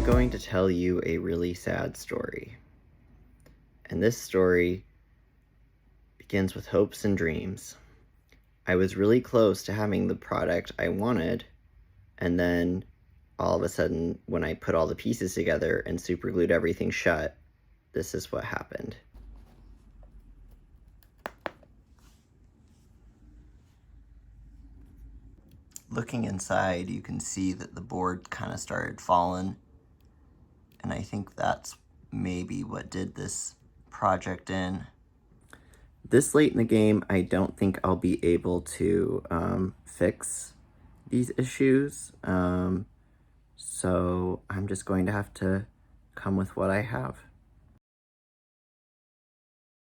I'm going to tell you a really sad story. And this story begins with hopes and dreams. I was really close to having the product I wanted, and then all of a sudden, when I put all the pieces together and superglued everything shut, this is what happened. Looking inside, you can see that the board kind of started falling, and I think that's maybe what did this project in. This late in the game, I don't think I'll be able to fix these issues, so I'm just going to have to come with what I have.